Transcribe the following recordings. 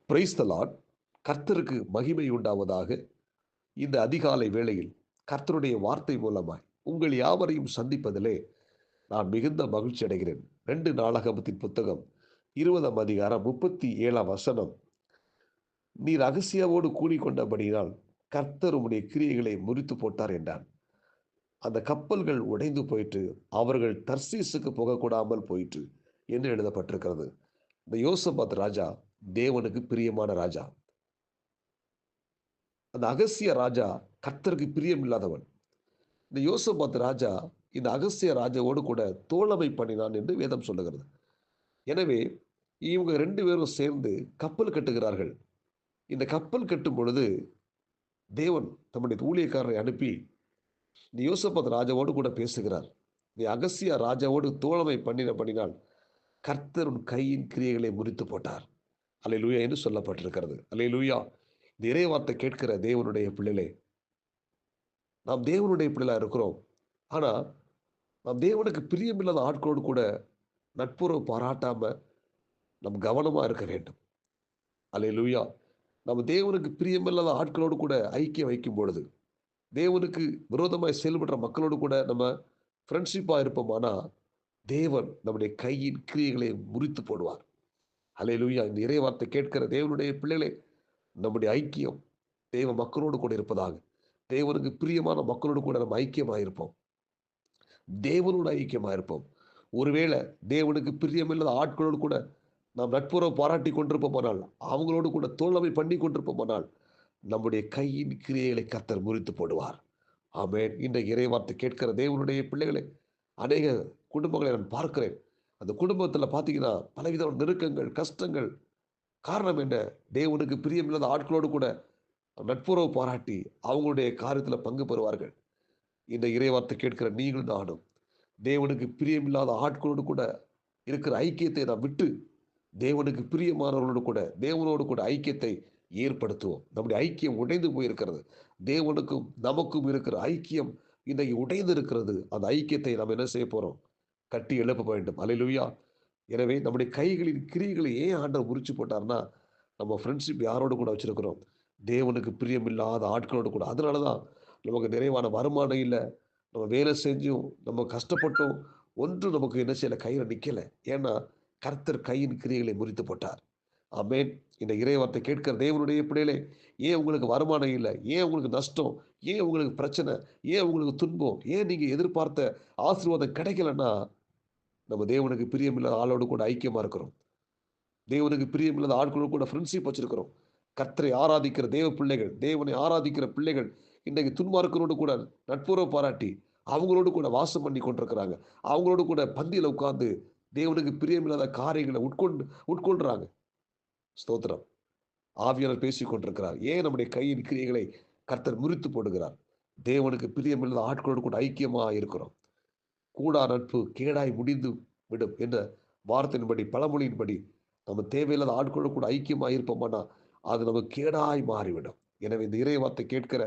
Praise the Lord. கர்த்தருக்கு மகிமை உண்டாவதாக. இந்த அதிகாலை வேளையில் கர்த்தருடைய வார்த்தை மூலமாய் உங்கள் யாவரையும் சந்திப்பதிலே நான் மிகுந்த மகிழ்ச்சி அடைகிறேன். 2 நாளாகமத்தின் புத்தகம் 20ஆம் அதிகாரம் 37ஆம் வசனம். நீர் அகசியாவோடு கூடிக்கொண்டபடியினால் கர்த்தர் உம்முடைய கிரியைகளை முறித்து போட்டார் என்றான். அந்த கப்பல்கள் உடைந்து போயிற்று, அவர்கள் தர்சீசுக்கு போகக்கூடாமல் போயிற்று என்று எழுதப்பட்டிருக்கிறது. இந்த யோசபாத் ராஜா தேவனுக்கு பிரியமான ராஜா. அந்த அகசிய ராஜா கர்த்தருக்கு பிரியமில்லாதவன். இந்த யோசபாத் ராஜா இந்த அகசிய ராஜாவோடு கூட தோழமை பண்ணினான் என்று வேதம் சொல்லுகிறது. எனவே இவங்க 2 பேரும் சேர்ந்து கப்பல் கட்டுகிறார்கள். இந்த கப்பல் கட்டும் பொழுது தேவன் தம்முடைய ஊழியக்காரரை அனுப்பி இந்த யோசபாத் ராஜாவோடு கூட பேசுகிறார். நீ அகசிய ராஜாவோடு தோழமை பண்ணினால் கர்த்தர் உன் கையின் கிரியைகளை முறித்து போட்டார். அல்லேலூயா என்று சொல்லப்பட்டிருக்கிறது. அல்லேலூயா. இந்த இறைவார்த்தை கேட்கிற தேவனுடைய பிள்ளைகளே, நாம் தேவனுடைய பிள்ளைகளா இருக்கிறோம். ஆனா நாம் தேவனுக்கு பிரியமில்லாத ஆட்களோடு கூட நட்புறவு பாராட்டாம நம் கவனமா இருக்க வேண்டும். அல்லேலூயா. நம்ம தேவனுக்கு பிரியமில்லாத ஆட்களோடு கூட ஐக்கியம் வைக்கும் பொழுது, தேவனுக்கு விரோதமாய் செயல்படுற மக்களோடு கூட நம்ம ஃப்ரெண்ட்ஷிப்பா இருப்போமானா, தேவன் நம்முடைய கையின் கிரியைகளை முறித்து போடுவார். அல்லேலூயா. இந்த இறைவார்த்தை கேட்கிற தேவனுடைய பிள்ளைகளே, நம்முடைய ஐக்கியம் தேவ மக்களோடு கூட இருப்பதாக. தேவனுக்கு பிரியமான மக்களோடு கூட நம்ம ஐக்கியமாக இருப்போம். தேவனோடு ஐக்கியமாக இருப்போம். ஒருவேளை தேவனுக்கு பிரியமில்லாத ஆட்களோடு கூட நாம் நட்புறவு பாராட்டி கொண்டிருப்போமானால், அவங்களோடு கூட தோழமை பண்ணி கொண்டிருப்போமானால், நம்முடைய கையின் கிரியைகளை கர்த்தர் முறித்து போடுவார். ஆமென். இன்றைக்கு இறைவார்த்தை கேட்கிற தேவனுடைய பிள்ளைகளே, அநேக குடும்பங்களை நான் பார்க்கிறேன். அந்த குடும்பத்தில் பார்த்தீங்கன்னா பலவிதமான நெருக்கங்கள், கஷ்டங்கள். காரணம் என்ன? தேவனுக்கு பிரியமில்லாத ஆட்களோடு கூட நட்புறவு பாராட்டி அவங்களுடைய காரியத்தில் பங்கு பெறுவார்கள். இந்த இறைவார்த்தை கேட்கிற நீங்களும் நானும் தேவனுக்கு பிரியமில்லாத ஆட்களோடு கூட இருக்கிற ஐக்கியத்தை நாம் விட்டு தேவனுக்கு பிரியமானவர்களோடு கூட தேவனோடு கூட ஐக்கியத்தை ஏற்படுத்துவோம். நம்முடைய ஐக்கியம் உடைந்து போயிருக்கிறது. தேவனுக்கும் நமக்கும் இருக்கிற ஐக்கியம் இன்றைக்கு உடைந்து இருக்கிறது. அந்த ஐக்கியத்தை நாம் என்ன செய்ய போறோம்? கட்டி எழுப்ப வேண்டும். அல்லேலூயா. எனவே நம்முடைய கைகளின் கிரியைகளை ஏன் ஆண்டவர் முறிச்சு போட்டார்னா, நம்ம ஃப்ரெண்ட்ஷிப் யாரோடு கூட வச்சிருக்கிறோம்? தேவனுக்கு பிரியமில்லாத ஆட்களோடு கூட. அதனால தான் நமக்கு நிறைவான வருமானம் இல்ல. நம்ம வேலை செஞ்சும், நம்ம கஷ்டப்பட்டும் ஒன்றும் நமக்கு என்ன செய்யல, கையில நிக்கல. ஏன்னா, கர்த்தர் கையின் கிரியைகளை முறித்து போட்டார். ஆமென். இந்த இறைவார்த்தை கேட்கிற தேவனுடைய பிள்ளைகளே, ஏன் உங்களுக்கு வருமானம் இல்ல? ஏன் உங்களுக்கு நஷ்டம்? ஏன் உங்களுக்கு பிரச்சனை? ஏன் உங்களுக்கு துன்பம்? ஏன் நீங்க எதிர்பார்த்த ஆசீர்வாதம் கிடைக்கலன்னா, நம்ம தேவனுக்கு பிரியமில்லாத ஆளோடு கூட ஐக்கியமா இருக்கிறோம். தேவனுக்கு பிரியமில்லாத ஆட்களோடு கூட ஃப்ரெண்ட்ஷிப் வச்சிருக்கிறோம். கர்த்தரை ஆராதிக்கிற தேவ பிள்ளைகள், தேவனை ஆராதிக்கிற பிள்ளைகள் இன்றைக்கு துன்மார்க்கரோடு கூட நட்புறவு பாராட்டி அவங்களோடு கூட வாசம் பண்ணி கொண்டிருக்கிறாங்க. அவங்களோடு கூட பந்தியில உட்கார்ந்து தேவனுக்கு பிரியமில்லாத காரியங்களை உட்கொள்றாங்க. ஸ்தோத்திரம். ஆவியானவர் பேசிக் கொண்டிருக்கிறார். ஏன் நம்முடைய கையின் கிரியைகளை கர்த்தர் முறித்து போடுகிறார்? தேவனுக்கு பிரியமில்லாத ஆட்களோடு கூட ஐக்கியமா இருக்கிறோம். கூடா நட்பு கேடாய் முடிந்து விடும் என்ற வார்த்தையின்படி, பழமொழியின்படி நம்ம தேவையில்லாத ஆட்களோடு கூட ஐக்கியமாக இருப்போமானா அது நமக்கு கேடாய் மாறிவிடும். எனவே இந்த இறை வார்த்தை கேட்கிற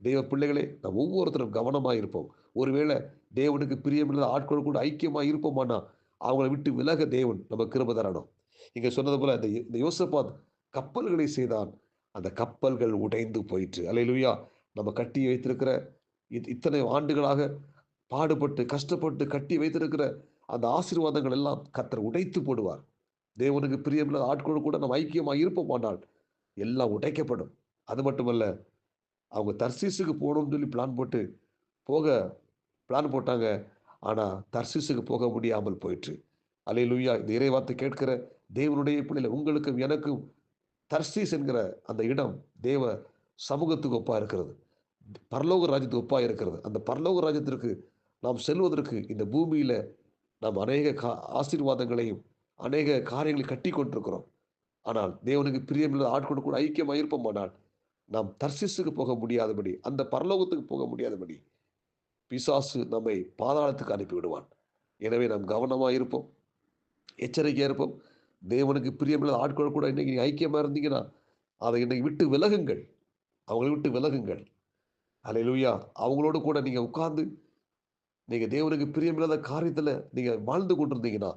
தேவ பிள்ளைகளே, நாம் ஒவ்வொருத்தரும் கவனமாக இருப்போம். ஒருவேளை தேவனுக்கு பிரியமில்லாத ஆட்களோடு கூட ஐக்கியமாக இருப்போமானா அவங்களை விட்டு விலக தேவன் நம்ம கிருபை தரணும். இங்க சொன்னது போல இந்த யோசபாத் கப்பல்களை செய்தான். அந்த கப்பல்கள் உடைந்து போயிற்று. அல்லேலூயா. நம்ம கட்டி வைத்திருக்கிற இத்தனை ஆண்டுகளாக பாடுபட்டு கஷ்டப்பட்டு கட்டி வைத்திருக்கிற அந்த ஆசீர்வாதங்கள் எல்லாம் கர்த்தர் உடைத்து போடுவார். தேவனுக்கு பிரியமில்லாத ஆட்களோடு கூட நம்ம ஐக்கியமாக இருப்போமானால் எல்லாம் உடைக்கப்படும். அது மட்டுமல்ல, அவங்க தர்சீசுக்கு போகணும்னு சொல்லி போக பிளான் போட்டாங்க. ஆனா தர்சீசுக்கு போக முடியாமல் போயிற்று. அல்லேலூயா. இந்த இறைவார்த்தை கேட்கிற தேவனுடைய பிள்ளைகளே, உங்களுக்கும் எனக்கும் தர்சீஸ் என்கிற அந்த இடம் தேவ சமூகத்துக்கு ஒப்பா இருக்கிறது. பரலோக ராஜ்யத்துக்கு ஒப்பா இருக்கிறது. அந்த பரலோக ராஜ்யத்திற்கு நாம் செல்வதற்கு இந்த பூமியில நாம் அநேக ஆசீர்வாதங்களையும் அநேக காரியங்களை கட்டி கொண்டிருக்கிறோம். ஆனால் தேவனுக்கு பிரியமில்லாத ஆட்களோடு கூட ஐக்கியமாக இருப்போமானால் நாம் தர்சீசுக்கு போக முடியாதபடி, அந்த பரலோகத்துக்கு போக முடியாதபடி பிசாசு நம்மை பாதாளத்துக்கு அனுப்பி விடுவான். எனவே நாம் கவனமாக இருப்போம், எச்சரிக்கையா இருப்போம். தேவனுக்கு பிரியமில்லாத ஆட்களோடு கூட இன்னைக்கு நீங்க ஐக்கியமா இருந்தீங்கன்னா அதை இன்னைக்கு விட்டு விலகுங்கள். அவங்களை விட்டு விலகுங்கள். அல்லேலூயா. அவங்களோடு கூட நீங்க உட்கார்ந்து நீங்க தேவனுக்கு பிரியமில்லாத காரியத்துல நீங்க வாழ்ந்து கொண்டிருந்தீங்கன்னா,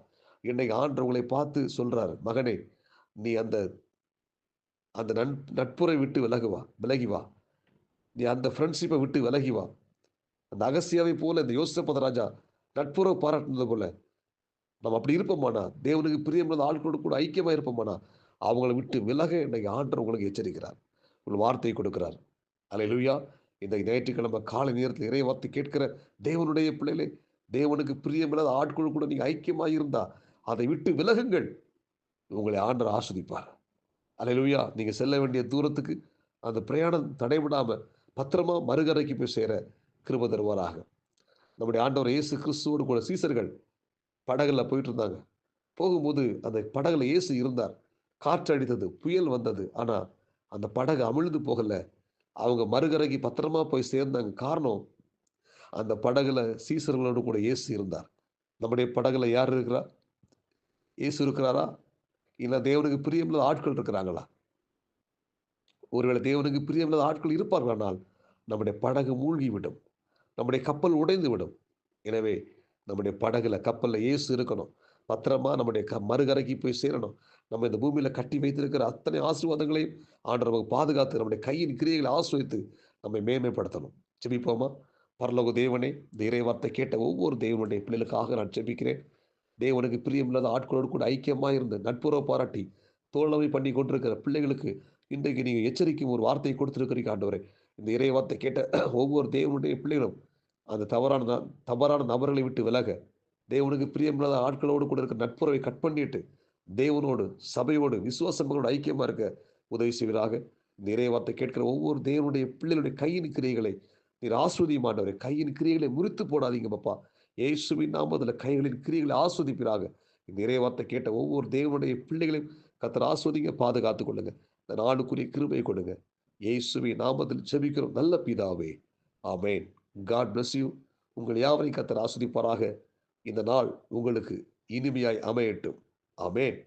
இன்னைக்கு ஆண்டவர் உங்களை பார்த்து சொல்றாரு, மகனே, நீ அந்த அந்த நட்புறை விட்டு விலகி வா. நீ அந்த ஃப்ரெண்ட்ஷிப்பை விட்டு விலகி வா. அந்த அகஸ்தியாவை போல இந்த யோசேப்பு ராஜா நட்புறவு பாராட்டினது போல நம்ம அப்படி இருப்போமானா, தேவனுக்கு பிரியமில்லாத ஆட்களோடு கூட ஐக்கியமா இருப்போமானா, அவங்கள விட்டு விலக இன்னைக்கு ஆண்டவர் உங்களுக்கு எச்சரிக்கிறார். ஒரு வார்த்தை கொடுக்கிறார். அல்லேலூயா! இந்த ஞாயிற்றுக்கிழமை காலை நேரத்தில் இறை வார்த்தை கேட்கிற தேவனுடைய பிள்ளைகளே, தேவனுக்கு பிரியமில்லாத ஆட்களோடு கூட நீங்க ஐக்கியமா இருந்தா, அதை விட்டு விலகுங்கள். உங்களை ஆண்டவர் ஆசீர்வதிப்பார். அல்லேலூயா! நீங்க செல்ல வேண்டிய தூரத்துக்கு அந்த பிரயாணம் தடைபடாம பத்திரமா மறுகரைக்கு போய் சேர கிருபை தருவாராக. நம்முடைய ஆண்டவர் இயேசு கிறிஸ்துவோடு கூட சீசர்கள் படகுல போயிட்டு இருந்தாங்க. போகும்போது அந்த படகுல இயேசு இருந்தார். காற்று அடித்தது, புயல் வந்தது. ஆனா, அந்த படகு அமிழ்ந்து போகல. அவங்க மறுகரைக்கு பத்திரமா போய் சேர்ந்தாங்க. காரணம், அந்த படகுல சீசர்களோடு கூட இயேசு இருந்தார். நம்முடைய படகுல யார் இருக்கிறா? இயேசு இருக்கிறாரா? இல்ல தேவனுக்கு பிரியமில்லாத ஆட்கள் இருக்கிறாங்களா? ஒருவேளை தேவனுக்கு பிரியமில்லாத ஆட்கள் இருப்பார்களானால், நம்முடைய படகு மூழ்கிவிடும். நம்முடைய கப்பல் உடைந்து விடும். எனவே நம்முடைய படகுல, கப்பல்ல இயேசு இருக்கணும். பத்திரமா நம்முடைய மறுகரைக்கு போய் சேரணும். நம்ம இந்த பூமியில கட்டி வைத்திருக்கிற அத்தனை ஆசீர்வாதங்களையும் ஆண்டவர் நமக்கு பாதுகாத்து, நம்முடைய கையின் கிரியைகளை ஆசீர்வதித்து நம்மை மேன்மைப்படுத்தணும். ஜெபிப்போமா? பரலோக தேவனே, இந்த இறைவார்த்தை கேட்ட ஒவ்வொரு தேவனுடைய பிள்ளைகளுக்காக நான் ஜெபிக்கிறேன். தேவனுக்கு பிரியமில்லாத ஆட்களோடு கூட ஐக்கியமா இருந்து நட்புறவு பாராட்டி தோழமை பண்ணி கொண்டிருக்கிற பிள்ளைகளுக்கு இன்றைக்கு நீங்க எச்சரிக்கும் ஒரு வார்த்தையை கொடுத்திருக்கிறீங்க ஆண்டவரே. இந்த இறை வார்த்தை கேட்ட ஒவ்வொரு தேவனுடைய பிள்ளைகளும் அந்த தவறான நபர்களை விட்டு விலக, தேவனுக்கு பிரியமில்லாத ஆட்களோடு கூட இருக்கிற நட்புறவை கட் பண்ணிட்டு தேவனோடு, சபையோடு, விசுவாசங்களோடு ஐக்கியமா இருக்க உதவி செய்வீராக. இந்த இறை வார்த்தை கேட்கிற ஒவ்வொரு தேவனுடைய பிள்ளைகளுடைய கையின் கிரியைகளை நீர் ஆஸ்வதியும் ஆண்டவரே. கையின் கிரியைகளை முறித்து போடாதீங்க அப்பா. இயேசுவின் நாமத்தில் கைகளின் கிரியைகளை ஆஸ்வதிப்பீராக. இந்த இறை வார்த்தை கேட்ட ஒவ்வொரு தேவனுடைய பிள்ளைகளையும் கர்த்தர் ஆஸ்வதிங்க, பாதுகாத்துக் கொள்ளுங்க. இந்த நாளுக்குரிய கிருபை கொடுங்க. இயேசுவின் நாமத்தில் ஜெபிக்கிறோம் நல்ல பிதாவே. ஆமென். God bless you. உங்கள் யாவரையும் கர்த்தர் ஆஸ்வதிப்பாராக. இந்த நாள் உங்களுக்கு இனிமையாய் அமையட்டும். ஆமென்.